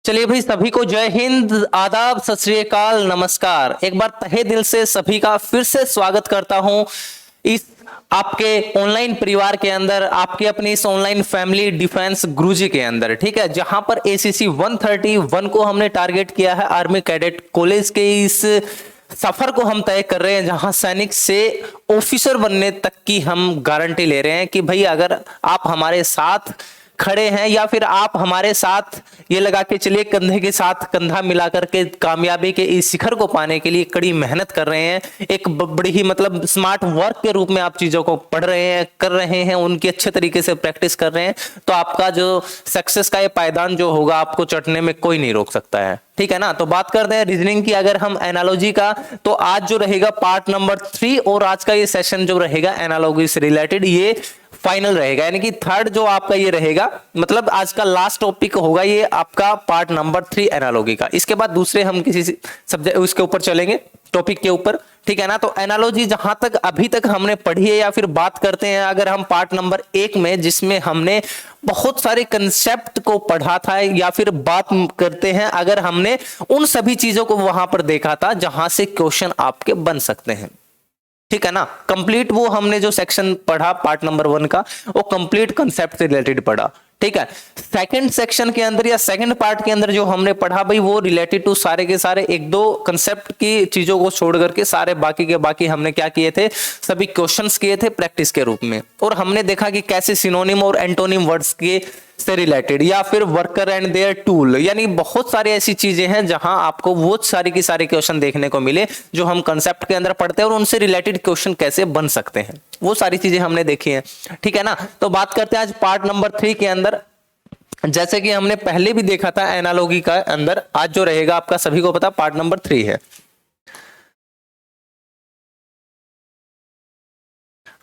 चलिए भाई, सभी को जय हिंद, आदाब, सत श्री अकाल, नमस्कार। एक बार तहे दिल से सभी का फिर से स्वागत करता हूं इस आपके ऑनलाइन परिवार के अंदर, आपके अपनी इस ऑनलाइन फैमिली डिफेंस गुरुजी के अंदर। ठीक है, जहां पर एसीसी 131 को हमने टारगेट किया है। आर्मी कैडेट कॉलेज के इस सफर को हम तय कर रहे हैं, जहां सैनिक से ऑफिसर बनने तक की हम गारंटी ले रहे हैं कि भाई अगर आप हमारे साथ खड़े हैं या फिर आप हमारे साथ ये लगा के चलिए कंधे के साथ कंधा मिला करके कामयाबी के इस शिखर को पाने के लिए कड़ी मेहनत कर रहे हैं, एक बड़ी ही मतलब स्मार्ट वर्क के रूप में आप चीजों को पढ़ रहे हैं, कर रहे हैं, उनकी अच्छे तरीके से प्रैक्टिस कर रहे हैं, तो आपका जो सक्सेस का ये पायदान जो होगा आपको चढ़ने में कोई नहीं रोक सकता है। ठीक है ना। तो बात करते हैं रीजनिंग की। अगर हम एनालॉजी का, तो आज जो रहेगा पार्ट नंबर 3 और आज का ये सेशन जो रहेगा एनालॉजी से रिलेटेड, ये फाइनल रहेगा, यानी कि थर्ड जो आपका ये रहेगा, मतलब आज का लास्ट टॉपिक होगा ये आपका पार्ट नंबर 3 एनालॉजी का। इसके बाद दूसरे हम किसी सब्जेक्ट उसके ऊपर चलेंगे, टॉपिक के ऊपर। ठीक है ना। तो एनालॉजी जहां तक अभी तक हमने पढ़ी है या फिर बात करते हैं, अगर हम पार्ट नंबर 1 में, जिसमें हमने बहुत सारे कंसेप्ट को पढ़ा था, या फिर बात करते हैं अगर हमने उन सभी चीजों को वहां पर देखा था जहां से क्वेश्चन आपके बन सकते हैं। ठीक है ना। कंप्लीट वो हमने जो सेक्शन पढ़ा पार्ट नंबर 1 का, वो कंप्लीट कंसेप्ट से रिलेटेड पढ़ा। ठीक है। सेकंड सेक्शन के अंदर या सेकंड पार्ट के अंदर जो हमने पढ़ा भाई, वो रिलेटेड टू सारे के सारे एक दो कंसेप्ट की चीजों को छोड़ करके सारे बाकी के बाकी हमने क्या किए थे, सभी क्वेश्चंस किए थे प्रैक्टिस के रूप में। और हमने देखा कि कैसे सिनोनिम और एंटोनिम वर्ड्स के से रिलेटेड, या फिर वर्कर एंड देयर टूल, यानी बहुत सारी ऐसी चीजें हैं जहां आपको वो सारी की सारे क्वेश्चन देखने को मिले जो हम कंसेप्ट के अंदर पढ़ते हैं, और उनसे रिलेटेड क्वेश्चन कैसे बन सकते हैं, वो सारी चीजें हमने देखी हैं। ठीक है ना। तो बात करते हैं आज पार्ट नंबर 3 के अंदर। जैसे कि हमने पहले भी देखा था एनालॉजी का अंदर, आज जो रहेगा आपका सभी को पता पार्ट नंबर 3 है।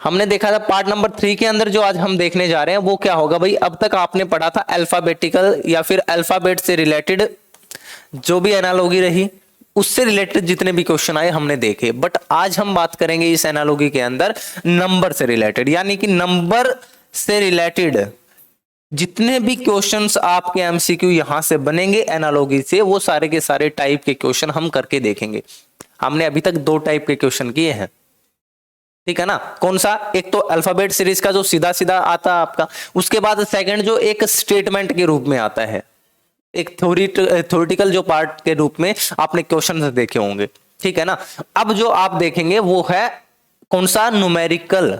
हमने देखा था पार्ट नंबर 3 के अंदर, जो आज हम देखने जा रहे हैं वो क्या होगा भाई। अब तक आपने पढ़ा था अल्फाबेटिकल या फिर अल्फाबेट से रिलेटेड जो भी एनालॉजी रही, उससे रिलेटेड जितने भी क्वेश्चन आए हमने देखे। बट आज हम बात करेंगे इस एनालॉजी के अंदर नंबर से रिलेटेड, यानी कि नंबर से रिलेटेड जितने भी क्वेश्चंस आपके एमसीक्यू यहां से बनेंगे एनालॉजी से, वो सारे के सारे टाइप के क्वेश्चन हम करके देखेंगे। हमने अभी तक 2 टाइप के क्वेश्चन किए हैं। ठीक है ना। कौन सा? एक तो अल्फाबेट सीरीज का जो सीधा सीधा आता है आपका, उसके बाद सेकंड जो एक स्टेटमेंट के रूप में आता है, एक थ्योरेटिकल जो पार्ट के रूप में आपने क्वेश्चन देखे होंगे। ठीक है ना। अब जो आप देखेंगे वो है कौन सा? न्यूमेरिकल।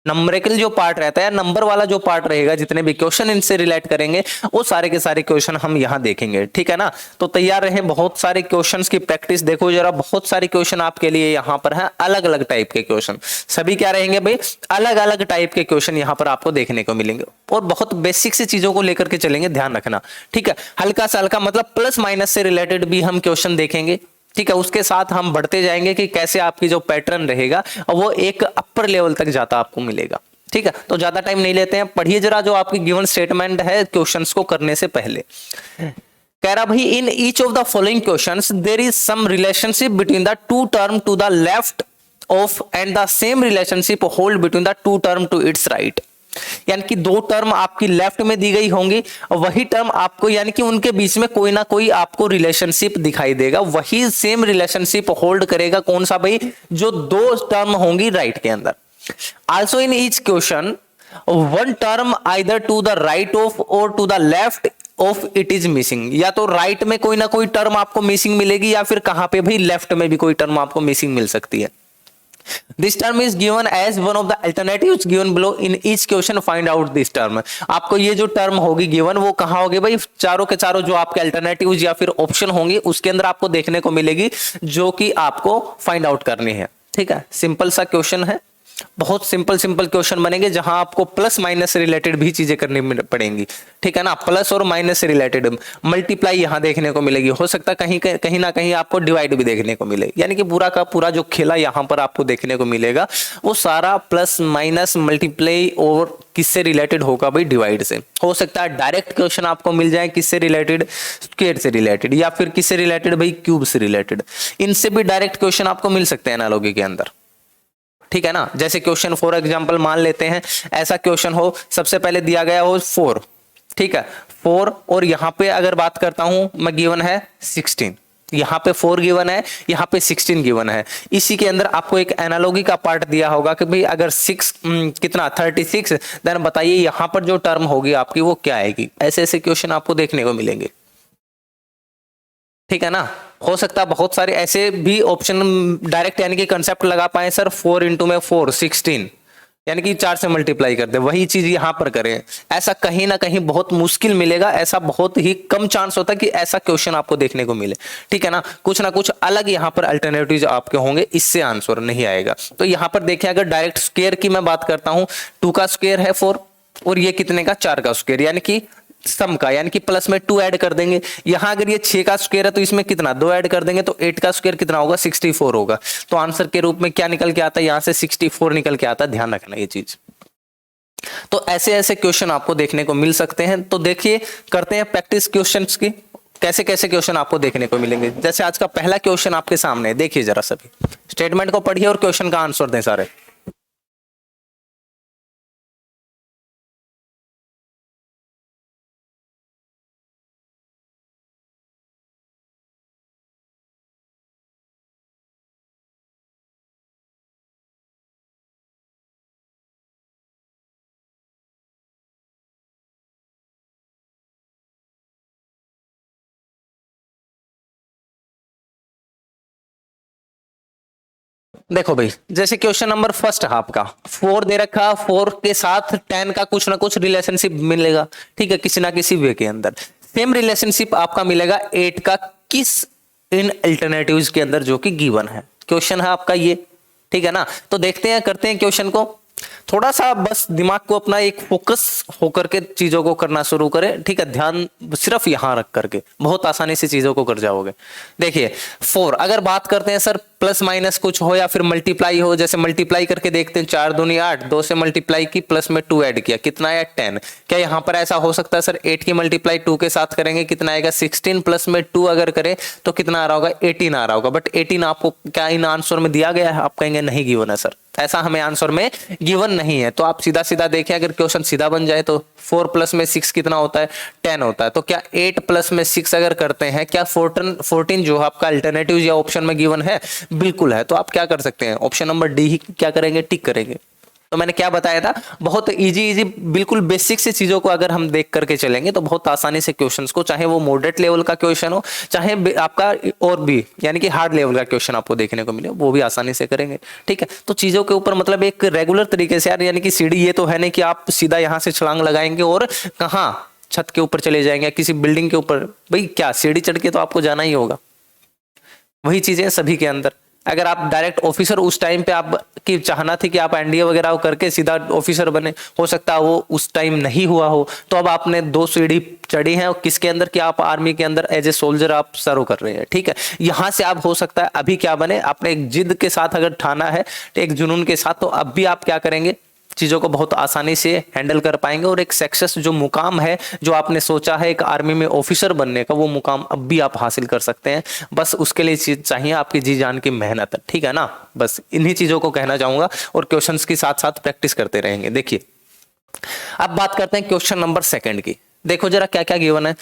नंबरिकल जो पार्ट रहता है, नंबर वाला जो पार्ट रहेगा, जितने भी क्वेश्चन इनसे रिलेट करेंगे वो सारे के सारे क्वेश्चन हम यहां देखेंगे। ठीक है ना। तो तैयार रहें, बहुत सारे क्वेश्चंस की प्रैक्टिस देखो जरा। बहुत सारे क्वेश्चन आपके लिए यहां पर हैं, अलग अलग टाइप के क्वेश्चन। सभी क्या रहेंगे भाई? अलग अलग टाइप के क्वेश्चन यहां पर आपको देखने को मिलेंगे, और बहुत बेसिक सी चीजों को लेकर के चलेंगे, ध्यान रखना। ठीक है। हल्का सा हल्का मतलब प्लस माइनस से रिलेटेड भी हम क्वेश्चन देखेंगे। ठीक है। उसके साथ हम बढ़ते जाएंगे कि कैसे आपकी जो पैटर्न रहेगा वो एक अपर लेवल तक जाता आपको मिलेगा। ठीक है। तो ज्यादा टाइम नहीं लेते हैं, पढ़िए जरा जो आपकी गिवन स्टेटमेंट है क्वेश्चंस को करने से पहले। कह रहा भाई, in each of the following questions there is some relationship between the two term to the left of and the same relationship hold between the two term to its right. यानी कि 2 term आपकी left में दी गई होंगी, वही term आपको, यानी कि उनके बीच में कोई ना कोई आपको रिलेशनशिप दिखाई देगा, वही सेम रिलेशनशिप होल्ड करेगा। कौन सा भाई? जो 2 टर्म होंगी राइट के अंदर। Also in each question, one term either to the right of or to the left of it is missing। या तो राइट में कोई ना कोई टर्म आपको मिसिंग मिलेगी, या फिर कहां पे भाई लेफ्ट में भी कोई टर्म आपको मिसिंग मिल सकती है। This term is given as one of the alternatives given below in each question, find out this term। आपको ये जो टर्म होगी गिवन, वो कहां होगी भाई? चारों के चारों जो आपके अल्टरनेटिव्स या फिर ऑप्शन होंगे उसके अंदर आपको देखने को मिलेगी, जो कि आपको फाइंड आउट करनी है। ठीक है। सिंपल सा क्वेश्चन है, बहुत सिंपल क्वेश्चन बनेंगे, जहां आपको प्लस माइनस से रिलेटेड भी चीजें करनी पड़ेंगी। ठीक है ना। प्लस और माइनस से रिलेटेड मल्टीप्लाई यहां देखने को मिलेगी, हो सकता है कहीं ना कहीं आपको डिवाइड भी देखने को मिले, यानी कि पूरा का पूरा जो खेला यहां पर आपको देखने को मिलेगा वो सारा प्लस माइनस मल्टीप्लाई और किससे रिलेटेड होगा भाई? डिवाइड से। हो सकता है डायरेक्ट क्वेश्चन आपको मिल जाए किससे रिलेटेड? स्क्वायर से रिलेटेड, या फिर किससे रिलेटेड भाई? क्यूब से रिलेटेड। इनसे भी डायरेक्ट क्वेश्चन आपको मिल सकते हैं एनालॉजी के अंदर। ठीक है ना। जैसे क्वेश्चन फॉर एग्जांपल मान लेते हैं, ऐसा क्वेश्चन हो, सबसे पहले दिया गया हो 4। ठीक है। 4 और यहाँ पे अगर बात करता हूं मैं गिवन है 16, यहाँ पे 4 गिवन है, यहाँ पे 16 गिवन है। इसी के अंदर आपको एक एनालॉगी का पार्ट दिया होगा कि भाई अगर 6 कितना 36, देन बताइए यहाँ पर जो टर्म होगी आपकी वो क्या आएगी। ऐसे ऐसे क्वेश्चन आपको देखने को मिलेंगे, ठीक है ना। हो सकता है बहुत सारे ऐसे भी ऑप्शन डायरेक्ट यानी कि कंसेप्ट लगा पाए, सर 4 इंटू में 4 16 यानी कि 4 से मल्टीप्लाई कर दे, वही चीज यहां पर करें। ऐसा कहीं ना कहीं बहुत मुश्किल मिलेगा, ऐसा बहुत ही कम चांस होता है कि ऐसा क्वेश्चन आपको देखने को मिले, ठीक है ना। कुछ ना कुछ अलग यहां पर अल्टरनेटिव आपके होंगे, इससे आंसर नहीं आएगा। तो यहां पर देखिए अगर डायरेक्ट स्क्वायर की मैं बात करता हूं, 2 का स्क्वायर है 4 और ये कितने का 4 का स्क्वायर यानी कि सम का, यानी कि प्लस में 2 ऐड कर देंगे। यहां अगर ये 6 का स्क्वायर है तो इसमें कितना 2 ऐड कर देंगे, तो 8 का स्क्वायर कितना होगा 64 होगा। तो आंसर के रूप में क्या निकल के आता है, यहां से 64 निकल के आता है, ध्यान रखना ये चीज। तो ऐसे ऐसे क्वेश्चन आपको देखने को मिल सकते हैं। तो देखिए करते हैं प्रैक्टिस क्वेश्चंस की, कैसे कैसे क्वेश्चन आपको देखने को मिलेंगे। जैसे आज का पहला क्वेश्चन आपके सामने है, देखिए जरा सभी स्टेटमेंट को पढ़िए और क्वेश्चन का आंसर दें सारे। देखो भाई जैसे क्वेश्चन नंबर फर्स्ट है आपका, 4 दे रखा, 4 के साथ 10 का कुछ ना कुछ रिलेशनशिप मिलेगा, ठीक है, किसी ना किसी वे के अंदर। सेम रिलेशनशिप आपका मिलेगा 8 का किस इन अल्टरनेटिव्स के अंदर जो कि गिवन है। क्वेश्चन है आपका ये, ठीक है ना। तो देखते हैं, करते हैं क्वेश्चन को। थोड़ा सा बस दिमाग को अपना एक फोकस होकर के चीजों को करना शुरू करें, ठीक है, ध्यान सिर्फ यहां रख करके बहुत आसानी से चीजों को कर जाओगे। देखिए 4 अगर बात करते हैं सर प्लस माइनस कुछ हो या फिर मल्टीप्लाई हो, जैसे मल्टीप्लाई करके देखते हैं, 4 दूनी 8, 2 से मल्टीप्लाई की प्लस में 2 ऐड किया, कितना आया 10। क्या यहां पर ऐसा हो सकता है सर 8 की मल्टीप्लाई 2 के साथ करेंगे कितना आएगा 16 प्लस में 2 अगर करें तो कितना आ रहा होगा 18 आ रहा होगा। बट 18 आपको क्या इन आंसर में दिया गया है, आप कहेंगे नहीं गिवन है सर, ऐसा हमें आंसर में गिवन नहीं है। तो आप सीधा सीधा देखें, अगर क्वेश्चन सीधा बन जाए तो 4 प्लस में 6 कितना होता है 10 होता है। तो क्या 8 प्लस में 6 अगर करते हैं, क्या 14 जो आपका अल्टरनेटिव या ऑप्शन में गिवन है, बिल्कुल है। तो आप क्या कर सकते हैं, ऑप्शन नंबर डी ही क्या करेंगे, टिक करेंगे। तो मैंने क्या बताया था, बहुत इजी बिल्कुल बेसिक से चीजों को अगर हम देख करके चलेंगे तो बहुत आसानी से क्वेश्चंस को, चाहे वो मॉडरेट लेवल का क्वेश्चन हो, चाहे आपका और भी यानी कि हार्ड लेवल का क्वेश्चन आपको देखने को मिले, वो भी आसानी से करेंगे, ठीक है। तो चीजों के ऊपर मतलब एक रेगुलर तरीके से यार, यानी कि सीढ़ी ये तो है नहीं कि आप सीधा यहां से छलांग लगाएंगे और कहां छत के ऊपर चले जाएंगे, किसी बिल्डिंग के ऊपर, भाई क्या सीढ़ी चढ़ के तो आपको जाना ही होगा। वही चीजें सभी के अंदर, अगर आप डायरेक्ट ऑफिसर उस टाइम पे आप की चाहना थी कि आप एनडीए वगैरह करके सीधा ऑफिसर बने, हो सकता है वो उस टाइम नहीं हुआ हो, तो अब आपने 2 सीढ़ी चढ़ी है, किसके अंदर कि आप आर्मी के अंदर एज ए सोल्जर आप सर्व कर रहे हैं, ठीक है। यहां से आप हो सकता है अभी क्या बने, आपने एक जिद के साथ अगर ठाना है, एक जुनून के साथ, तो अब भी आप क्या करेंगे, चीजों को बहुत आसानी से हैंडल कर पाएंगे और एक सक्सेस जो मुकाम है जो आपने सोचा है एक आर्मी में ऑफिसर बनने का, वो मुकाम अब भी आप हासिल कर सकते हैं। बस उसके लिए चीज चाहिए आपकी जी जान की मेहनत, ठीक है ना। बस इन्हीं चीजों को कहना चाहूंगा और क्वेश्चंस के साथ साथ प्रैक्टिस करते रहेंगे। देखिए अब बात करते हैं क्वेश्चन नंबर 2 की। देखो जरा क्या क्या गिवन है,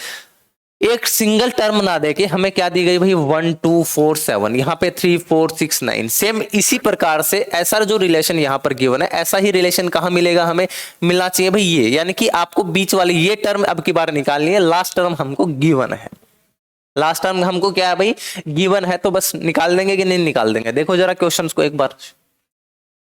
एक सिंगल टर्म ना देके हमें क्या दी गई भाई 1 2 4 7, यहाँ पे 3 4 6 9। सेम इसी प्रकार से ऐसा जो रिलेशन यहाँ पर गिवन है, ऐसा ही रिलेशन कहाँ मिलेगा, हमें मिलना चाहिए भाई ये, यानी कि आपको बीच वाली ये टर्म अब की बार निकालनी है, लास्ट टर्म हमको गिवन है, लास्ट टर्म हमको क्या है भाई गिवन है, तो बस निकाल देंगे कि नहीं निकाल देंगे। देखो जरा क्वेश्चन को एक बार,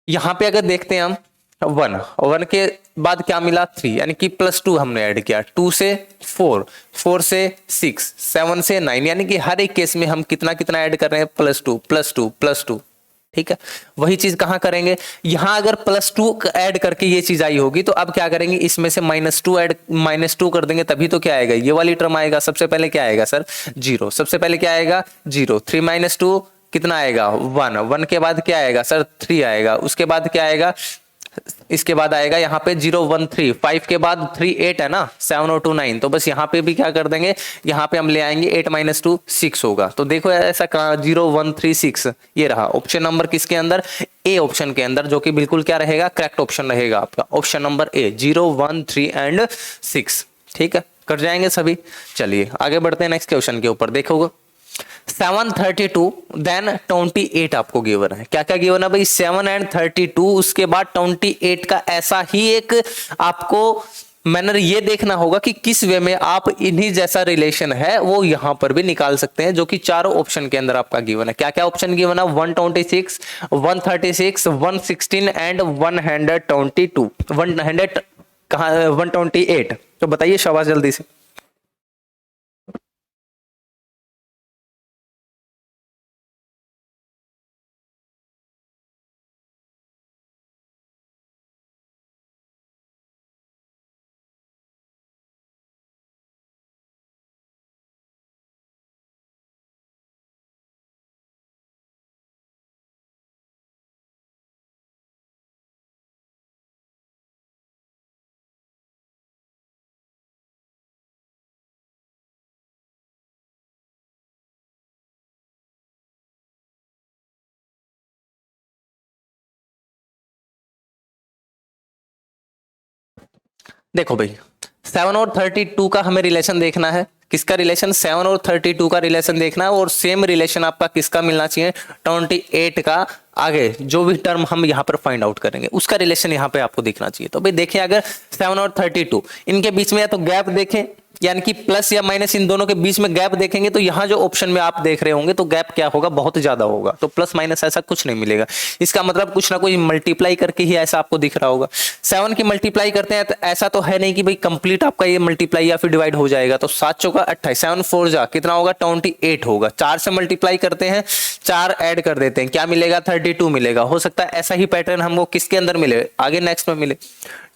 यहां पे अगर देखते हैं हम 1 के बाद क्या मिला 3, यानी कि +2 हमने ऐड किया, 2 से 4, 4 से 6, 7 से 9, यानी कि हर एक केस में हम कितना कितना ऐड कर रहे हैं +2 +2 +2, ठीक है। वही चीज कहां करेंगे, यहां अगर +2 ऐड करके ये चीज आई होगी तो अब क्या करेंगे, इसमें से -2 कर देंगे, तभी तो क्या आएगा ये वाली टर्म आएगा। सबसे पहले क्या आएगा सर 0, सबसे पहले क्या आएगा 0, 3 - 2 कितना आएगा 1, 1 के बाद क्या आएगा सर 3 आएगा, उसके बाद क्या आएगा, इसके बाद आएगा यहाँ पे 0 1 3, 5 के बाद 3 8 है ना, 7 और 2 9, तो बस यहाँ पे भी क्या कर देंगे, यहाँ पे हम ले आएंगे 8 - 2 6 होगा। तो देखो ऐसा 0 1 3 6 ये रहा ऑप्शन नंबर किसके अंदर, ए ऑप्शन के अंदर, जो कि बिल्कुल क्या रहेगा करेक्ट ऑप्शन रहेगा आपका, ऑप्शन नंबर ए 0 1 3 एंड 6। ठीक है, कर जाएंगे सभी। चलिए आगे बढ़ते हैं नेक्स्ट क्वेश्चन के ऊपर। देखोगे 732 देन 28 आपको गिवन है। क्या क्या गिवन है भाई? 7 एंड 32, उसके बाद 28 का ऐसा ही एक आपको मैनर ये देखना होगा कि किस वे में आप इन्हीं जैसा रिलेशन है वो यहां पर भी निकाल सकते हैं, जो कि चारों ऑप्शन के अंदर आपका गिवन है। क्या क्या ऑप्शन गिवन है? 126, 136, 116 एंड 122, 100 कहां 128। तो बताइए शाबाश जल्दी से। देखो भाई 7 और 32 का हमें रिलेशन देखना है। किसका रिलेशन? 7 और 32 का रिलेशन देखना है। और सेम रिलेशन आपका किसका मिलना चाहिए? 28 का आगे जो भी टर्म हम यहाँ पर फाइंड आउट करेंगे उसका रिलेशन यहाँ पे आपको दिखना चाहिए। तो भाई देखिए अगर 7 और 32 इनके बीच में या तो गैप देखें, यानी कि प्लस या माइनस इन दोनों के बीच में गैप देखेंगे तो यहाँ जो ऑप्शन में आप देख रहे होंगे तो गैप क्या होगा? बहुत ज्यादा होगा। तो प्लस माइनस ऐसा कुछ नहीं मिलेगा। इसका मतलब कुछ ना कुछ मल्टीप्लाई करके ही ऐसा आपको दिख रहा होगा। 7 की मल्टीप्लाई करते हैं तो ऐसा तो है नहीं कि भाई कंप्लीट आपका ये मल्टीप्लाई या फिर डिवाइड हो जाएगा। तो 7 चौका 28, 7 4 जा कितना होगा? 28 होगा। 4 से मल्टीप्लाई करते हैं, 4 ऐड कर देते हैं, क्या मिलेगा? 32 मिलेगा। हो सकता है ऐसा ही पैटर्न हमको किसके अंदर मिले? आगे नेक्स्ट में मिले।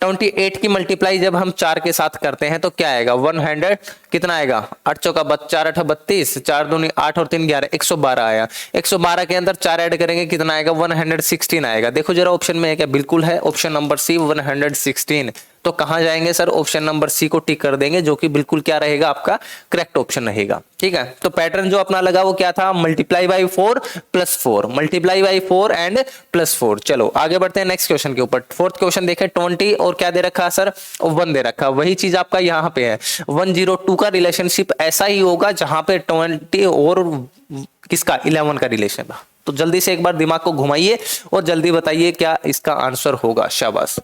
28 की मल्टीप्लाई जब हम 4 के साथ करते हैं तो क्या आएगा? 100 कितना आएगा? 8 चौका 4 8 32, 4 दूनी 8 और 3 11, 112 आया। 112 के अंदर 4 ऐड करेंगे कितना आएगा? 116 आएगा। देखो जरा ऑप्शन में है क्या? बिल्कुल है, ऑप्शन नंबर सी 116। तो कहां जाएंगे सर? ऑप्शन नंबर सी को टिक कर देंगे, जो कि बिल्कुल क्या रहेगा? आपका करेक्ट ऑप्शन रहेगा। ठीक है, तो पैटर्न जो अपना लगा वो क्या था? Multiply by 4 plus 4, multiply by 4 and plus 4। चलो आगे बढ़ते हैं नेक्स्ट क्वेश्चन के ऊपर। फोर्थ क्वेश्चन देखें, 20 और क्या दे रखा है सर? 1 दे रखा। वही चीज आपका यहाँ पे है। 102 का रिलेशनशिप ऐसा ही होगा जहां पे 20 और किसका? 11 का रिलेशन था। तो जल्दी से एक बार दिमाग को घुमाइए और जल्दी बताइए क्या इसका आंसर होगा। शाबाश।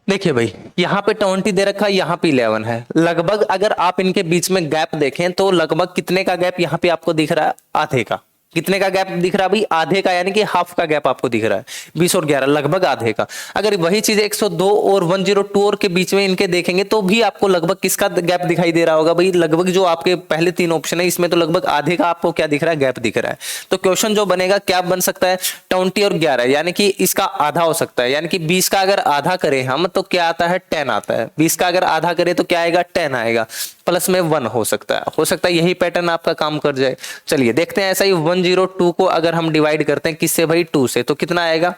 देखिए भाई यहाँ पे 20 दे रखा है, यहाँ पे 11 है। लगभग अगर आप इनके बीच में गैप देखें तो लगभग कितने का गैप यहाँ पे आपको दिख रहा है? आधे का। कितने का गैप दिख रहा है भाई? आधे का, यानी कि हाफ का गैप आपको दिख रहा है। 20 और 11 लगभग आधे का। अगर वही चीज 102 और 102 और के बीच में इनके देखेंगे तो भी आपको लगभग किसका गैप दिखाई दे रहा होगा भाई? लगभग जो आपके पहले 3 ऑप्शन है इसमें तो लगभग आधे का आपको क्या दिख रहा है? गैप दिख रहा है। तो क्वेश्चन जो बनेगा क्या बन सकता है? 20 और 11 यानी कि इसका आधा हो सकता है। यानी कि 20 का अगर आधा करें हम तो क्या आता है? 10 आता है। 20 का अगर आधा करें तो क्या आएगा? 10 आएगा। प्लस में 1 हो सकता है। हो सकता है यही पैटर्न आपका काम कर जाए। चलिए देखते हैं। ऐसा ही 102 को अगर हम डिवाइड करते हैं किससे भाई? 2 से, तो कितना आएगा?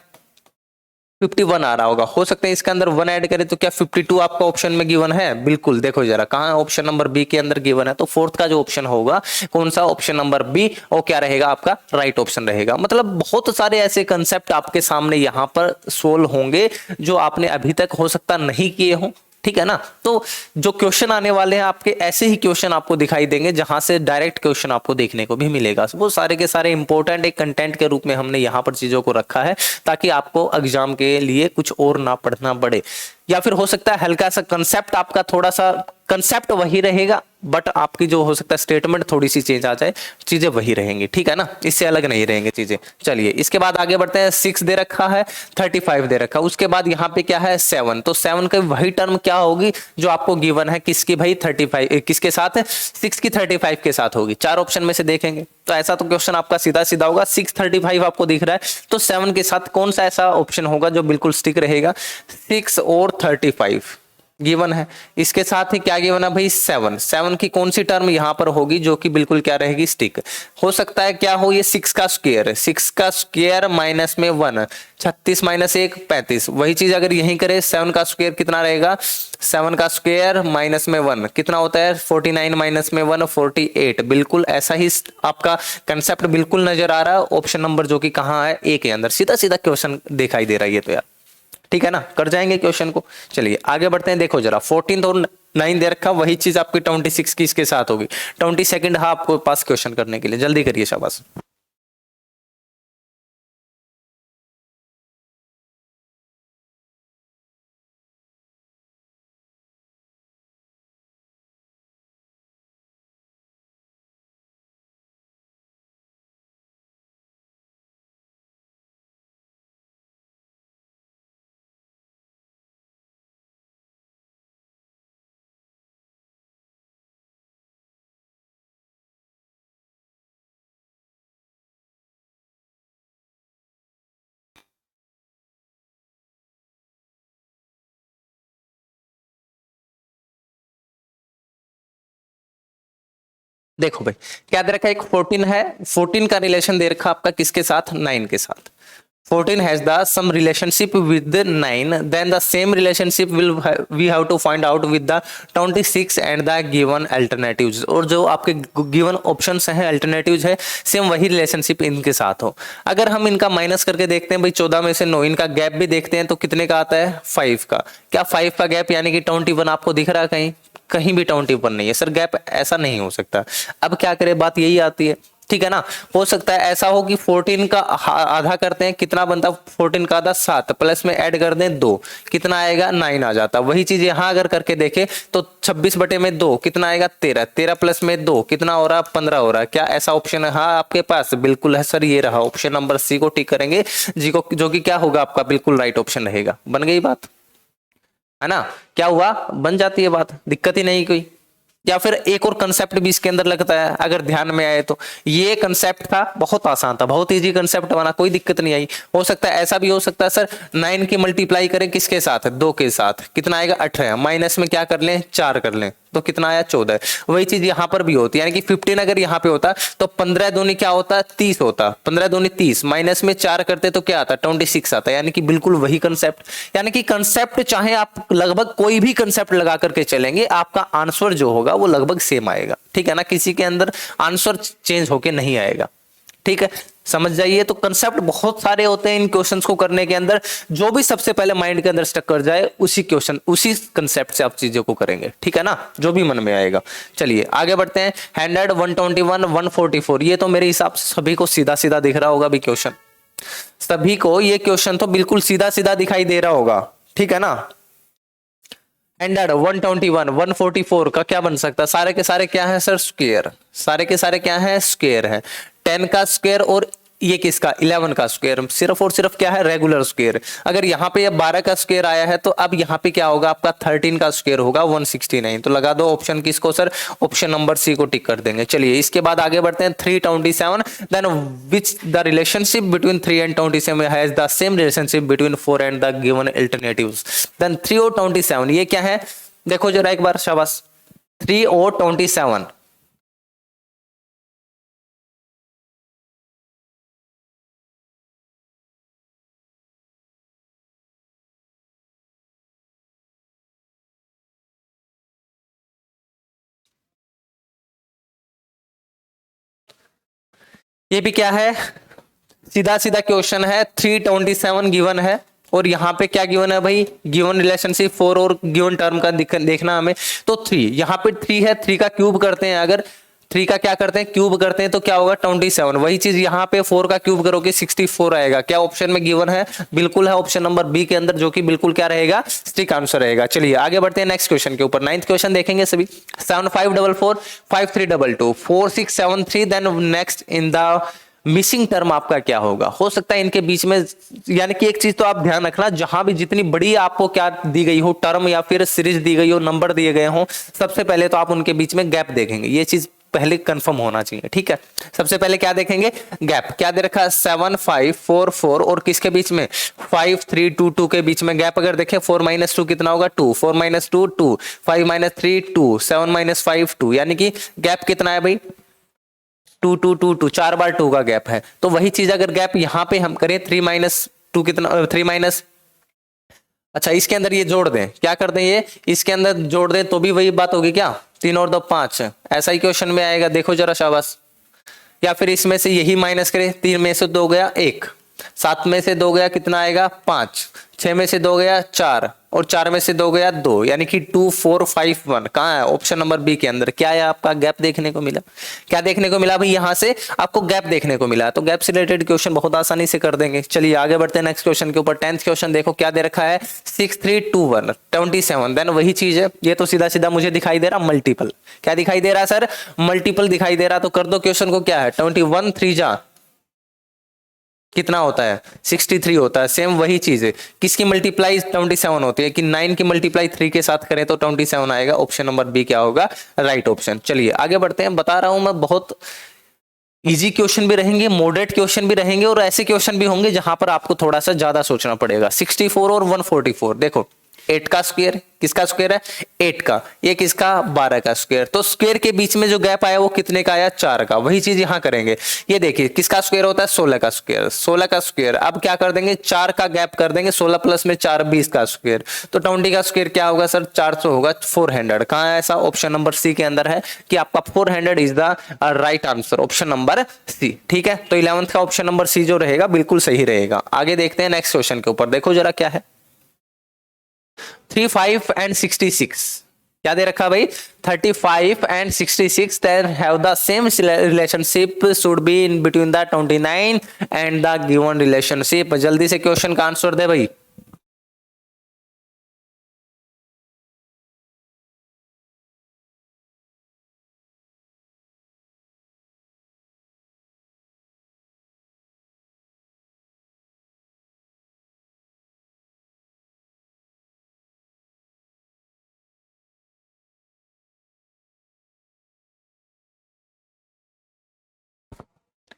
51 आ रहा होगा। हो सकता है इसके अंदर 1 ऐड करें तो क्या 52 आपका ऑप्शन में गिवन है? बिल्कुल। देखो जरा कहां ऑप्शन नंबर बी के अंदर गिवन है। तो फोर्थ का जो ऑप्शन होगा कौन सा? Option number B. और क्या रहेगा आपका? राइट ऑप्शन रहेगा। मतलब बहुत सारे ऐसे कंसेप्ट आपके सामने यहां पर सोल्व होंगे जो आपने अभी तक हो सकता नहीं किए हो। ठीक है ना? तो जो क्वेश्चन आने वाले हैं आपके ऐसे ही क्वेश्चन आपको दिखाई देंगे जहां से डायरेक्ट क्वेश्चन आपको देखने को भी मिलेगा। वो सारे के सारे इंपॉर्टेंट एक कंटेंट के रूप में हमने यहाँ पर चीजों को रखा है ताकि आपको एग्जाम के लिए कुछ और ना पढ़ना पड़े। या फिर हो सकता है हल्का सा कंसेप्ट आपका, थोड़ा सा कंसेप्ट वही रहेगा बट आपकी जो हो सकता है स्टेटमेंट थोड़ी सी चेंज आ जाए, चीजें वही रहेंगी। ठीक है ना? इससे अलग नहीं रहेंगे चीजें। चलिए इसके बाद आगे बढ़ते हैं। 6 दे रखा है, 35 दे रखा है, उसके बाद यहाँ पे क्या है? 7। तो 7 का वही टर्म क्या होगी जो आपको गिवन है? किसकी भाई? 35 किसके साथ है? 6 की 35 के साथ होगी। 4 ऑप्शन में से देखेंगे तो ऐसा तो क्वेश्चन आपका सीधा सीधा होगा। 6 35 आपको दिख रहा है तो 7 के साथ कौन सा ऐसा ऑप्शन होगा जो बिल्कुल स्टिक रहेगा? 6 और 35। गिवन है। इसके साथ ही क्या गिवन है भाई 7, 7 की कौन सी टर्म यहाँ पर होगी जो कि बिल्कुल क्या रहेगी स्टिक। हो सकता है क्या हो ये 6 का स्क्वायर है, 6 का स्क्वायर माइनस में 1, 36 माइनस 1 35। वही चीज अगर यहीं करे 7 का स्क्वायर कितना रहेगा, 7 का स्क्वायर माइनस में 1 कितना होता है 49 माइनस में 1 48। बिल्कुल ऐसा ही आपका कंसेप्ट बिल्कुल नजर आ रहा है ऑप्शन नंबर जो कि कहाँ है ए के अंदर, सीधा सीधा क्वेश्चन दिखाई दे रहा है ये तो यार, ठीक है ना, कर जाएंगे क्वेश्चन को। चलिए आगे बढ़ते हैं, देखो जरा 14 और 9 दे रखा, वही चीज आपकी 26 की इसके साथ होगी। 22 है आपको पास क्वेश्चन करने के लिए, जल्दी करिए शाबाश। देखो भाई क्या दे रखा है, एक 14 है, 14 का रिलेशन दे रखा आपका किसके साथ, 9 के साथ। 14 has the some relationship with the 9, then the same relationship will we have to find out with the 26 and the given alternatives। और जो आपके गिवन ऑप्शंस हैं अल्टरनेटिव्स है सेम वही रिलेशनशिप इनके साथ हो। अगर हम इनका माइनस करके देखते हैं भाई 14 में से 9, इनका गैप भी देखते हैं तो कितने का आता है 5 का। क्या 5 का गैप यानी कि 21 आपको दिख रहा है कहीं, कहीं भी 21 नहीं है सर, गैप ऐसा नहीं हो सकता। अब क्या करें, बात यही आती है, ठीक है ना। हो सकता है ऐसा हो कि 14 का आधा करते हैं, कितना बनता 14 का आधा 7, प्लस में ऐड कर दें 2, कितना आएगा 9 आ जाता। वही चीज यहां अगर करके देखें तो 26 बटे में 2 कितना आएगा 13, 13 प्लस में 2 कितना हो रहा 15 हो रहा है। क्या ऐसा ऑप्शन है हाँ आपके पास, बिल्कुल है सर, ये रहा ऑप्शन नंबर सी को टिक करेंगे जी को, जो कि क्या होगा आपका बिल्कुल राइट ऑप्शन रहेगा। बन गई बात है ना, क्या हुआ बन जाती है बात, दिक्कत ही नहीं कोई। या फिर एक और कंसेप्ट भी इसके अंदर लगता है अगर ध्यान में आए तो, ये कंसेप्ट था बहुत आसान था, बहुत इजी कंसेप्ट बना, कोई दिक्कत नहीं आई। हो सकता है ऐसा भी हो सकता है सर 9 की मल्टीप्लाई करें किसके साथ, 2 के साथ, कितना आएगा 18, माइनस में क्या कर लें 4 कर लें तो कितना आया 14। वही चीज यहां पर भी होती है, यानी कि 15 अगर यहां पे होता तो 15 दूनी क्या होता 30 होता, 15 दूनी 30, माइनस में 4 करते तो क्या आता 26 आता, यानी कि बिल्कुल वही कंसेप्ट। यानी कि कंसेप्ट चाहे आप लगभग कोई भी कंसेप्ट लगा करके चलेंगे आपका आंसर जो होगा वो लगभग सेम आएगा, ठीक है ना, किसी के अंदर आंसर चेंज होके नहीं आएगा, ठीक है, समझ जाइए। तो कंसेप्ट बहुत सारे होते हैं इन क्वेश्चंस को करने के अंदर, जो भी सबसे पहले माइंड के अंदर स्टक कर जाए उसी क्वेश्चन उसी कंसेप्ट से आप चीजों को करेंगे, ठीक है ना, जो भी मन में आएगा। चलिए आगे बढ़ते हैं, 100 121 144, ये तो मेरे हिसाब से सभी को सीधा सीधा दिख रहा होगा भी क्वेश्चन, सभी को ये क्वेश्चन तो बिल्कुल सीधा सीधा दिखाई दे रहा होगा, ठीक है ना। 100 121 144 का क्या बन सकता है, सारे के सारे क्या है सर स्क्वायर, सारे के सारे क्या है स्क्वायर है। 10 का स्क्वायर और ये किसका 11 का स्क्वायर, सिर्फ और सिर्फ क्या है रेगुलर स्क्वायर। अगर यहाँ पे ये 12 का स्क्वायर आया है तो अब यहाँ पे क्या होगा आपका 13 का स्क्वायर होगा 169। तो लगा दो ऑप्शन किसको सर, ऑप्शन नंबर सी को टिक कर देंगे। चलिए इसके बाद आगे बढ़ते हैं 327, then which the relationship between 3 and 27 has the same relationship between 4 and the given alternatives. Then 3 और 27 ये क्या है, देखो जरा एक बार शाबाश, 3 और 27 ये भी क्या है, सीधा सीधा क्वेश्चन है। 327 गिवन है और यहाँ पे क्या गिवन है भाई, गिवन रिलेशनशिप 4 और गिवन टर्म का देखना हमें। तो 3 यहाँ पे 3 है, 3 का क्यूब करते हैं, अगर 3 का क्या करते हैं क्यूब करते हैं तो क्या होगा 27। वही चीज यहाँ पे 4 का क्यूब करोगे 64 आएगा। क्या ऑप्शन में गिवन है, बिल्कुल है ऑप्शन नंबर बी के अंदर, जो कि बिल्कुल क्या रहेगा स्टिक आंसर रहेगा। चलिए आगे बढ़ते हैं नेक्स्ट क्वेश्चन के ऊपर। 9th क्वेश्चन देखेंगे सभी, 7544 5322 4673, then next in the missing term आपका क्या होगा। हो सकता है इनके बीच में, यानी कि एक चीज तो आप ध्यान रखना, जहां भी जितनी बड़ी आपको क्या दी गई हो टर्म या फिर सीरीज दी गई हो, नंबर दिए गए हो, सबसे पहले तो आप उनके बीच में गैप देखेंगे, ये चीज पहले कंफर्म होना चाहिए। ठीक है, सबसे पहले क्या देखेंगे, गैप क्या दे रखा है 7 5 4 4 और किसके बीच में 5 3 2 2 के बीच में गैप अगर देखें 4 - 2 कितना होगा 2, 4 - 2 2, 5 - 3 2, 7 - 5 2, यानी कि गैप कितना है भाई 2 2 2 2, 4 बार 2 का गैप है। तो वही चीज अगर गैप यहां पे हम करें 3 - 2 कितना 3 माइनस, अच्छा इसके अंदर ये जोड़ दें, क्या कर दें ये इसके अंदर जोड़ दें तो भी वही बात होगी क्या 3 और 2 5, ऐसा ही क्वेश्चन में आएगा। देखो जरा शाबाश, या फिर इसमें से यही माइनस करें, 3 में से 2 गया 1, 7 में से 2 गया कितना आएगा 5, 6 में से 2 गया 4 और 4 में से 2 गया 2, यानी कि 2 4 5 1 कहाँ है ऑप्शन नंबर बी के अंदर। क्या है आपका गैप देखने को मिला, क्या देखने को मिला भाई यहां से आपको गैप देखने को मिला। तो गैप से रिलेटेड क्वेश्चन बहुत आसानी से कर देंगे। चलिए आगे बढ़ते हैं नेक्स्ट क्वेश्चन के ऊपर। 10th क्वेश्चन देखो क्या दे रखा है 6 3 2 1 27, देन वही चीज है, ये तो सीधा सीधा मुझे दिखाई दे रहा मल्टीपल, क्या दिखाई दे रहा सर मल्टीपल दिखाई दे रहा। तो कर दो क्वेश्चन को, क्या है 21 3 जा कितना होता है 63 होता है। सेम वही चीज है, किसकी मल्टीप्लाई 27 होती है कि 9 की मल्टीप्लाई 3 के साथ करें तो 27 आएगा। ऑप्शन नंबर बी क्या होगा राइट ऑप्शन। चलिए आगे बढ़ते हैं, बता रहा हूं मैं बहुत इजी क्वेश्चन भी रहेंगे, मॉडरेट क्वेश्चन भी रहेंगे और ऐसे क्वेश्चन भी होंगे जहां पर आपको थोड़ा सा ज्यादा सोचना पड़ेगा। 64 और 144 देखो 8 का स्क्वायर किसका स्क्वायर है 8 का, ये किसका 12 का स्क्वायर। तो स्क्वायर के बीच में जो गैप आया वो कितने का आया 4 का। वही चीज यहां करेंगे, ये देखिए किसका स्क्वायर होता है 16 का स्क्वायर, 16 का स्क्वायर। अब क्या कर देंगे 4 का गैप कर देंगे, 16 प्लस में 4 20 का स्क्वायर। तो 20 का स्क्वायर क्या होगा सर 400 होगा 400। कहां है ऐसा ऑप्शन नंबर सी के अंदर है कि आपका 400 is the right answer, option number C. ठीक है, तो 11th का ऑप्शन नंबर सी जो रहेगा बिल्कुल सही रहेगा। आगे देखते हैं नेक्स्ट क्वेश्चन के ऊपर, देखो जरा क्या है 35 and 66, क्या दे रखा भाई 35 and 66 that have the same relationship should be in between the 29 and the given relationship। जल्दी से क्वेश्चन का आंसर दे भाई।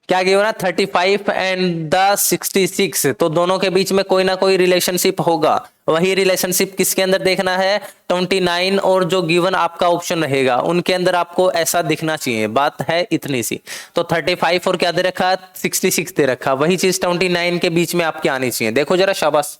क्या गिवन है 35 एंड द 66, तो दोनों के बीच में कोई ना कोई रिलेशनशिप होगा। वही रिलेशनशिप किसके अंदर देखना है 29 और जो गिवन आपका ऑप्शन रहेगा उनके अंदर आपको ऐसा दिखना चाहिए, बात है इतनी सी। तो 35 और क्या दे रखा 66 दे रखा, वही चीज 29 के बीच में आपकी आनी चाहिए। देखो जरा शाबाश,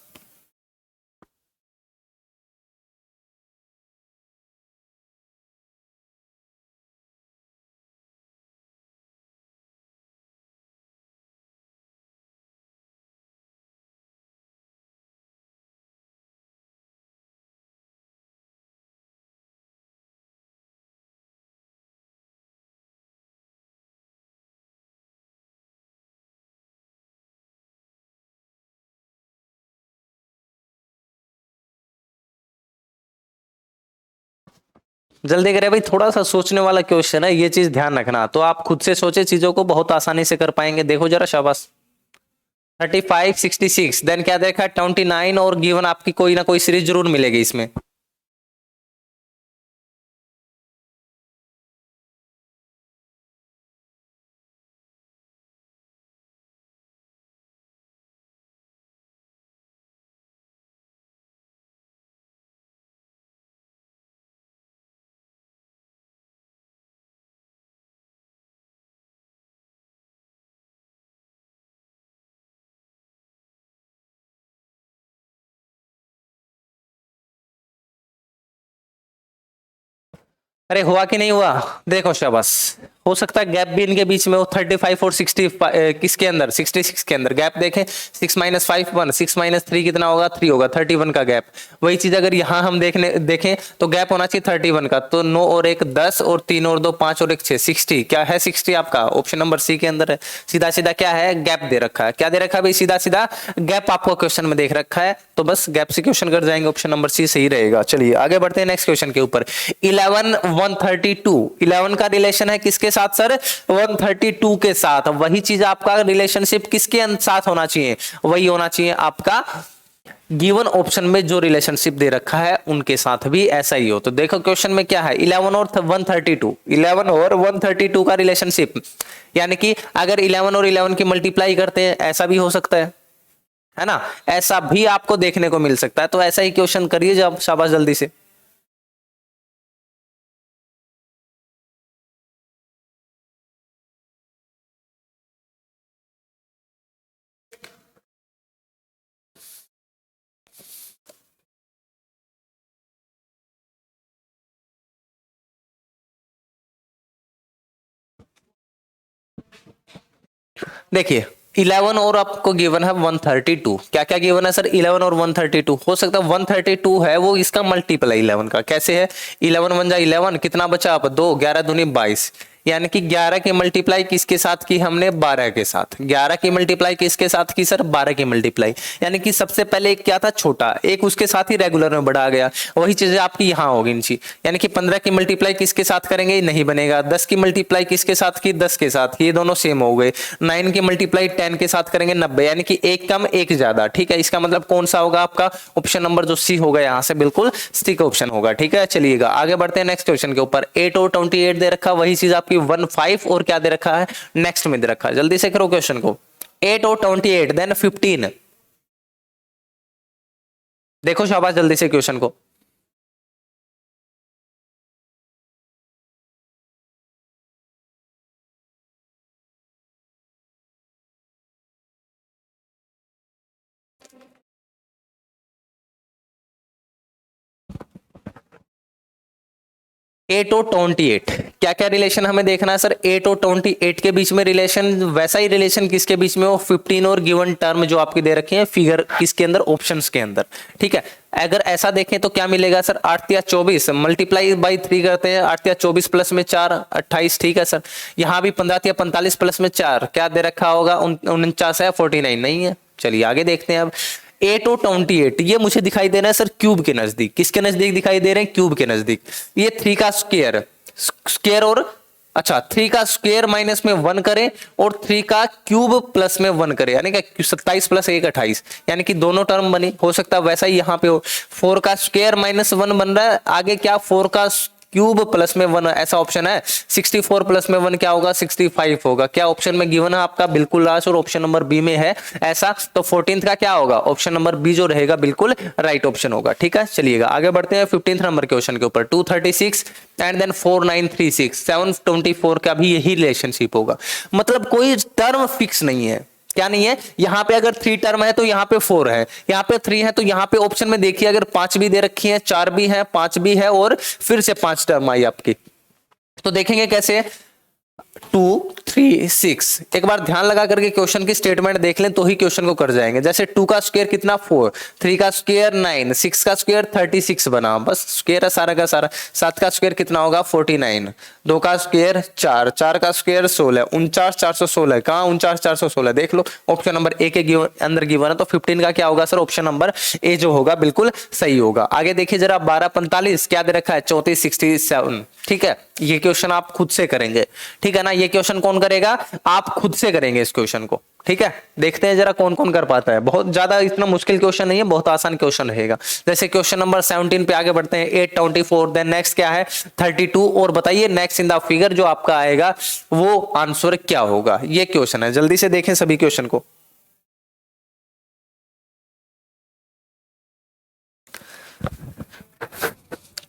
जल्दी करें भाई, थोड़ा सा सोचने वाला क्वेश्चन है, ये चीज ध्यान रखना। तो आप खुद से सोचे चीजों को बहुत आसानी से कर पाएंगे। देखो जरा शाबाश 35 66 देन क्या देखा 29 और गिवन आपकी कोई ना कोई सीरीज जरूर मिलेगी इसमें। अरे हुआ कि नहीं हुआ, देखो शाबाश। हो सकता है गैप भी इनके बीच में हो 35 और 60 किसके अंदर 66 के अंदर गैप देखें 6 - 5 1, 6 - 3 कितना होगा 3 होगा, 31 का गैप। वही चीज अगर यहाँ हम देखें तो गैप होना चाहिए 31 का। तो 9 और 1 10 और 3 और 2 5 और 1 6, 60 क्या है 60 आपका ऑप्शन नंबर सी के अंदर है। सीधा सीधा क्या है गैप दे रखा है, क्या दे रखा है भाई सीधा सीधा गैप आपको क्वेश्चन में देख रखा है। तो बस गैप से क्वेश्चन कर जाएंगे, ऑप्शन नंबर सी सही रहेगा। चलिए आगे बढ़ते हैं नेक्स्ट क्वेश्चन के ऊपर। 11 132, 11 का रिलेशन है किसके साथ सर 132 के साथ। वही चीज आपका रिलेशनशिप किसके साथ होना चाहिए, वही होना चाहिए आपका गिवन ऑप्शन में जो रिलेशनशिप दे रखा है उनके साथ भी ऐसा ही हो। तो देखो क्वेश्चन में क्या है, 11 और 132, 11 और 132 का रिलेशनशिप, यानी कि अगर 11 और 11 की मल्टीप्लाई करते हैं ऐसा भी हो सकता है ना, ऐसा भी आपको देखने को मिल सकता है। तो ऐसा ही क्वेश्चन करिए जब, शाबाश जल्दी से। देखिए 11 और आपको गिवन है 132, क्या क्या गिवन है सर, 11 और 132, हो सकता है 132 है वो इसका मल्टीपल है 11 का। कैसे है, 11 वन जा 11, कितना बचा आप 2, 11 दूनी 22, यानी कि 11 की मल्टीप्लाई किसके साथ की हमने, 12 के साथ। 11 की मल्टीप्लाई किसके साथ की सर, 12 की मल्टीप्लाई, यानी कि सबसे पहले एक क्या था छोटा, एक उसके साथ ही रेगुलर में बढ़ा गया, वही चीजें आपकी यहाँ होगी इनची। यानी कि 15 की मल्टीप्लाई किसके साथ करेंगे, नहीं बनेगा। 10 की मल्टीप्लाई किसके साथ की, 10 के साथ, ये दोनों सेम हो गए। 9 की मल्टीप्लाई 10 के साथ करेंगे 90, यानी कि एक कम एक ज्यादा। ठीक है, इसका मतलब कौन सा होगा आपका ऑप्शन नंबर जो सी होगा, यहाँ से बिल्कुल सी का ऑप्शन होगा। ठीक है, चलिएगा आगे बढ़ते हैं नेक्स्ट क्वेश्चन के ऊपर। 8 और 28 दे रखा, वही चीज आपकी 15 और क्या दे रखा है नेक्स्ट में दे रखा है। जल्दी से करो क्वेश्चन को, 8 और 28 देन 15। देखो शाबाश जल्दी से क्वेश्चन को। 8 और 28 क्या क्या रिलेशन हमें देखना है सर, 8 और 28 के बीच में रिलेशन, वैसा ही रिलेशन किसके बीच में हो, 15 और गिवन टर्म जो आपकी दे रखी है फिगर किसके अंदर, ऑप्शंस के अंदर। ठीक है, अगर ऐसा देखें तो क्या मिलेगा सर, 8 या 24 मल्टीप्लाई बाई 3 करते हैं, 8 या 24 प्लस में 4 28। ठीक है सर, यहाँ भी 15 या 45 प्लस में 4 क्या दे रखा होगा, 49 है, 49 नहीं है। चलिए आगे देखते हैं अब। 8 और 28 ये मुझे दिखाई दे रहा है सर क्यूब के नजदीक, किसके नजदीक दिखाई दे रहे हैं, क्यूब के नजदीक। ये 3 का स्क्वायर, स्क्वायर और अच्छा 3 का स्क्वायर माइनस में 1 करें और 3 का क्यूब प्लस में 1 करें, यानी कि 27 प्लस 1 28, यानी कि दोनों टर्म बने। हो सकता है वैसा ही यहाँ पे हो, 4 का स्क्वायर माइनस 1 बन रहा है, आगे क्या 4 का क्यूब प्लस में 1 ऐसा ऑप्शन है। 64 प्लस में 1 क्या होगा, 65 होगा। क्या ऑप्शन में गिवन है आपका, बिल्कुल लास्ट और ऑप्शन नंबर बी में है ऐसा। तो 14th का क्या होगा, ऑप्शन नंबर बी जो रहेगा बिल्कुल राइट ऑप्शन होगा। ठीक है, चलिएगा आगे बढ़ते हैं 15th नंबर क्वेश्चन के ऊपर। 236 एंड देन 4936, 724 का भी यही रिलेशनशिप होगा। मतलब कोई टर्म फिक्स नहीं है, क्या नहीं है, यहां पे अगर 3 टर्म है तो यहां पे 4 है, यहां पे 3 है तो यहां पे ऑप्शन में देखिए अगर 5 भी दे रखी है, 4 भी है, 5 भी है और फिर से 5 टर्म आई आपकी। तो देखेंगे कैसे, 236, एक बार ध्यान लगा करके क्वेश्चन की स्टेटमेंट देख लें तो ही क्वेश्चन को कर जाएंगे। जैसे 2 का स्क्वायर कितना 4, 3 का स्क्वायर 9, 6 का स्क्वायर 36 बना, बस स्क्वायर है सारा का सारा। 7 का स्क्वायर कितना होगा 49, 2 का स्क्वायर 4, 4 का स्क्वायर 16, 49,416, कहाँ 49,416, देख लो ऑप्शन नंबर ए के अंदर गिवन है। तो 15 का क्या होगा सर, ऑप्शन नंबर ए जो होगा बिल्कुल सही होगा। आगे देखिए जरा 1245 क्या दे रखा है, 3467। ठीक है, ये क्वेश्चन आप खुद से करेंगे। ठीक है ना, ये क्वेश्चन कौन करेगा, आप खुद से करेंगे इस क्वेश्चन को। ठीक है, देखते हैं जरा कौन कौन कर पाता है। बहुत ज्यादा इतना मुश्किल क्वेश्चन नहीं है, बहुत आसान क्वेश्चन रहेगा। जैसे क्वेश्चन नंबर 17 पे आगे बढ़ते हैं, 824 देन नेक्स्ट क्या है 32, और बताइए नेक्स्ट इन द फिगर जो आपका आएगा वो आंसर क्या होगा। ये क्वेश्चन है, जल्दी से देखें सभी क्वेश्चन को।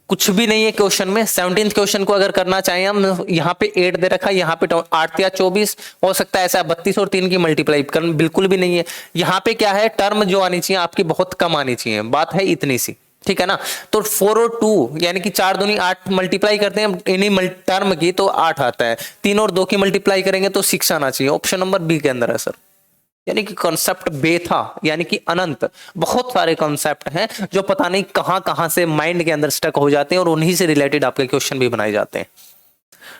कुछ भी नहीं है क्वेश्चन में। 17th क्वेश्चन को अगर करना चाहें हम, यहाँ पे 8 दे रखा है, यहाँ पे 8 या 24 हो सकता है ऐसा, 32 और 3 की मल्टीप्लाई करना बिल्कुल भी नहीं है। यहाँ पे क्या है, टर्म जो आनी चाहिए आपकी बहुत कम आनी चाहिए, बात है इतनी सी। ठीक है ना, तो 4 और 2 यानी कि 4 दूनी 8 मल्टीप्लाई करते हैं इन्हीं टर्म की तो 8 आता है। 3 और 2 की मल्टीप्लाई करेंगे तो 6 आना चाहिए, ऑप्शन नंबर बी के अंदर है सर। यानी कि कॉन्सेप्ट बेथा, यानी कि अनंत, बहुत सारे कॉन्सेप्ट हैं जो पता नहीं कहां कहां से माइंड के अंदर स्टक हो जाते हैं और उन्हीं से रिलेटेड आपके क्वेश्चन भी बनाए जाते हैं।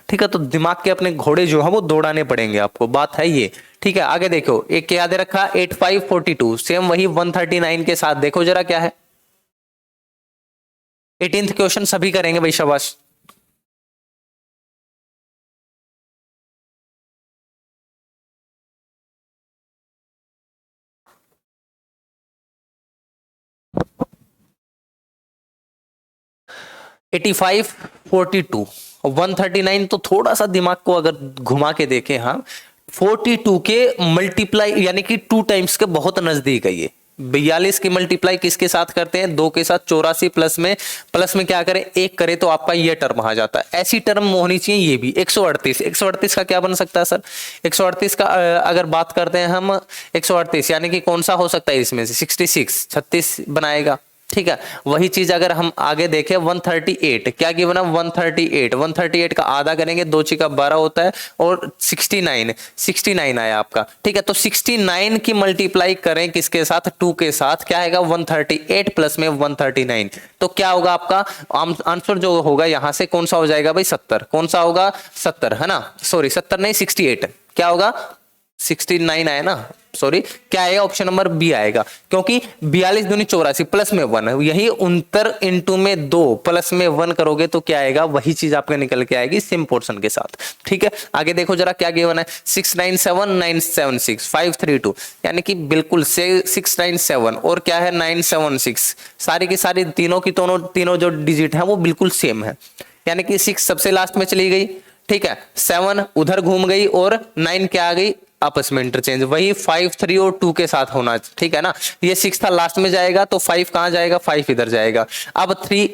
ठीक है, तो दिमाग के अपने घोड़े जो है वो दौड़ाने पड़ेंगे आपको, बात है ये। ठीक है, आगे देखो एक क्या दे रखा 8542, सेम वही 139 के साथ, देखो जरा क्या है। 18th क्वेश्चन सभी करेंगे भाई, शाबाश। 85 42 139, तो थोड़ा सा दिमाग को अगर घुमा के देखें हम, 42 के मल्टीप्लाई यानी कि 2 टाइम्स के बहुत नजदीक है ये। 42 की मल्टीप्लाई किसके साथ करते हैं, 2 के साथ, 84 प्लस में क्या करें, 1 करें तो आपका ये टर्म आ जाता है। ऐसी टर्म होनी चाहिए ये भी। 138 का क्या बन सकता है सर, 138 का अगर बात करते हैं हम, 138 यानी कि कौन सा हो सकता है इसमें से, 66 36 बनाएगा, ठीक है। वही चीज अगर हम आगे देखें 138, क्या की बना 138 का आधा करेंगे, 2 × 12 होता है, और 69 आया आपका, ठीक है। तो 69 की मल्टीप्लाई करें किसके साथ, 2 के साथ, क्या आएगा 138 प्लस में 139, तो क्या होगा आपका आंसर जो होगा यहां से कौन सा हो जाएगा भाई, 70। कौन सा होगा, 70 है ना, सॉरी 70 नहीं 68, क्या होगा 69 आया ना, सॉरी क्या आएगा, ऑप्शन नंबर बी आएगा, क्योंकि 42 दूनी 84 प्लस में 1, यही 69 इंटू में 2 प्लस में 1 करोगे तो क्या आएगा, वही चीज आपके निकल के आएगी सेम पोर्शन के साथ, ठीक है। आगे देखो जरा क्या गिवन है, 697976 532, यानी कि बिल्कुल से 697 और क्या है 976, सारी की सारी तीनों जो डिजिट है वो बिल्कुल सेम है, यानी कि 6 सबसे लास्ट में चली गई, ठीक है, 7 उधर घूम गई और 9 क्या आ गई आपस में इंटरचेंज, वही 5 3 और 2 के साथ होना, ठीक है ना। ये 6 था लास्ट में जाएगा तो 5 कहां जाएगा, 5 इधर जाएगा। अब 3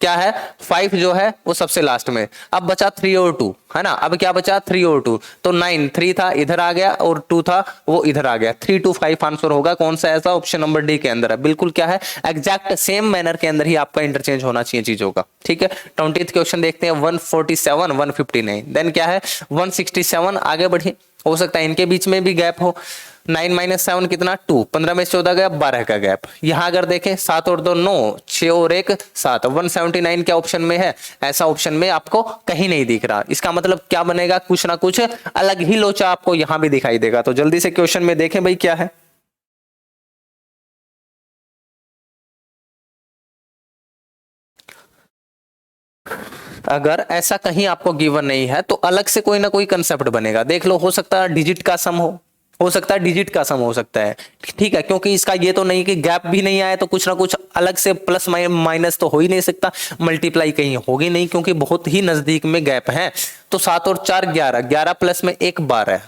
क्या है, 5 जो है वो सबसे लास्ट में, अब बचा 3 और 2 है ना, अब क्या बचा 3 और 2, तो 9 3 था इधर आ गया और 2 था वो इधर आ गया, 3 2 5 आंसर होगा कौन सा, ऐसा ऑप्शन नंबर डी के अंदर है, बिल्कुल क्या है एग्जैक्ट सेम मैनर के अंदर ही आपका इंटरचेंज होना चाहिए चीजों का, ठीक है। 20th क्वेश्चन देखते हैं, 147 159, देन क्या है 167, आगे बढ़िए, हो सकता है इनके बीच में भी गैप हो, 9 - 7 कितना 2, 15 में 14 गया, 12 का गैप। यहां अगर देखें 7 और 2 9, 6 और 1 7, 179 क्या ऑप्शन में है, ऐसा ऑप्शन में आपको कहीं नहीं दिख रहा, इसका मतलब क्या बनेगा, कुछ ना कुछ अलग ही लोचा आपको यहां भी दिखाई देगा। तो जल्दी से क्वेश्चन में देखें भाई क्या है, अगर ऐसा कहीं आपको गिवन नहीं है तो अलग से कोई ना कोई कंसेप्ट बनेगा, देख लो, हो सकता है डिजिट का सम हो सकता है डिजिट का सम हो सकता है, ठीक है, क्योंकि इसका ये तो नहीं कि गैप भी नहीं आया तो कुछ ना कुछ अलग से प्लस माइनस तो हो ही नहीं सकता, मल्टीप्लाई कहीं होगी नहीं क्योंकि बहुत ही नजदीक में गैप है। तो 7 और 4 11, 11 प्लस में 1 12,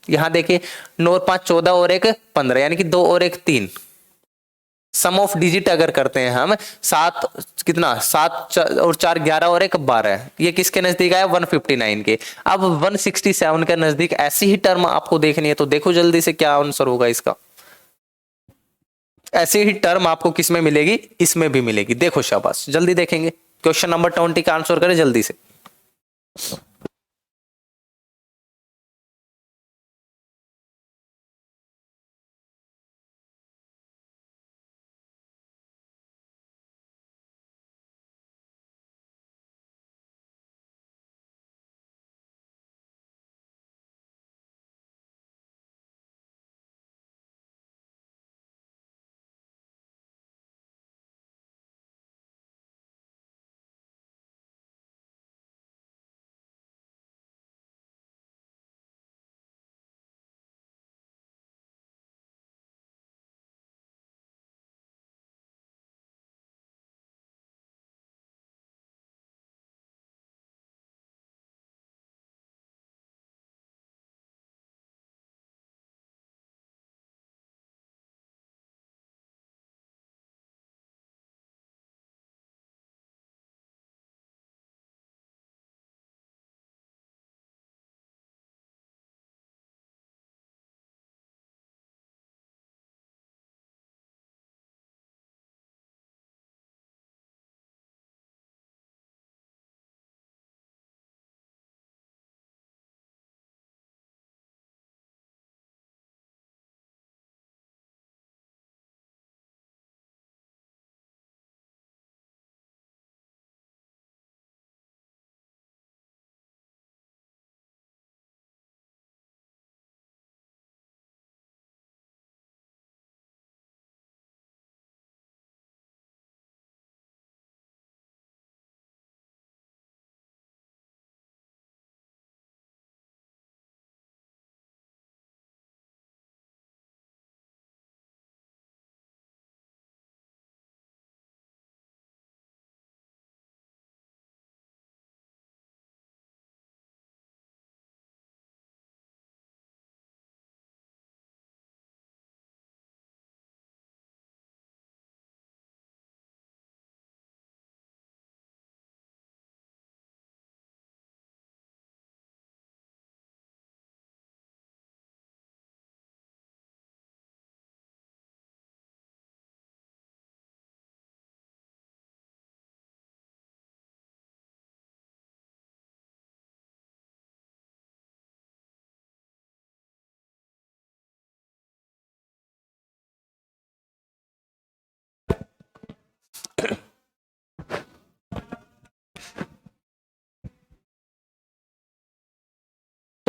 यहां देखिए 9 और 5 14 और 1 15, यानी कि 2 और 1 3, सम ऑफ डिजिट अगर करते हैं हम, 7 कितना 7 और 4 11 और 1 12, ये किसके नजदीक आया 159 के। अब 167 के नजदीक ऐसी ही टर्म आपको देखनी है तो देखो जल्दी से क्या आंसर होगा इसका, ऐसी ही टर्म आपको किस में मिलेगी, इसमें भी मिलेगी, देखो शाबाश, जल्दी देखेंगे क्वेश्चन नंबर 20 का आंसर करें जल्दी से।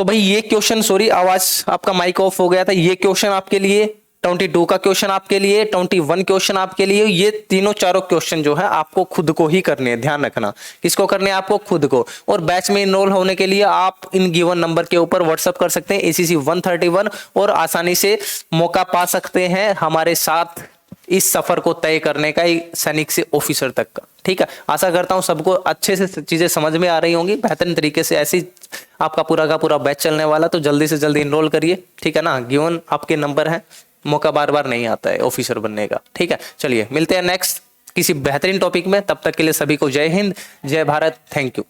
तो भाई ये क्वेश्चन, सॉरी आवाज आपका माइक ऑफ हो गया था, ये क्वेश्चन आपके लिए 22 का क्वेश्चन आपके लिए, 21 क्वेश्चन आपके लिए, ये तीनों चारों क्वेश्चन जो है आपको खुद को ही करने हैं, ध्यान रखना। किसको करने हैं? आपको खुद को। और बैच में इनरोल होने के लिए आप इन गिवन नंबर के ऊपर व्हाट्सअप कर सकते हैं ACC 131 और आसानी से मौका पा सकते हैं हमारे साथ इस सफर को तय करने का, सैनिक से ऑफिसर तक का। ठीक है, आशा करता हूं सबको अच्छे से चीजें समझ में आ रही होंगी, बेहतरीन तरीके से। ऐसी आपका पूरा का पूरा बैच चलने वाला, तो जल्दी से जल्दी इनरोल करिए। ठीक है ना, गिवन आपके नंबर है, मौका बार बार नहीं आता है ऑफिसर बनने का। ठीक है, चलिए मिलते हैं नेक्स्ट किसी बेहतरीन टॉपिक में। तब तक के लिए सभी को जय हिंद, जय भारत, थैंक यू।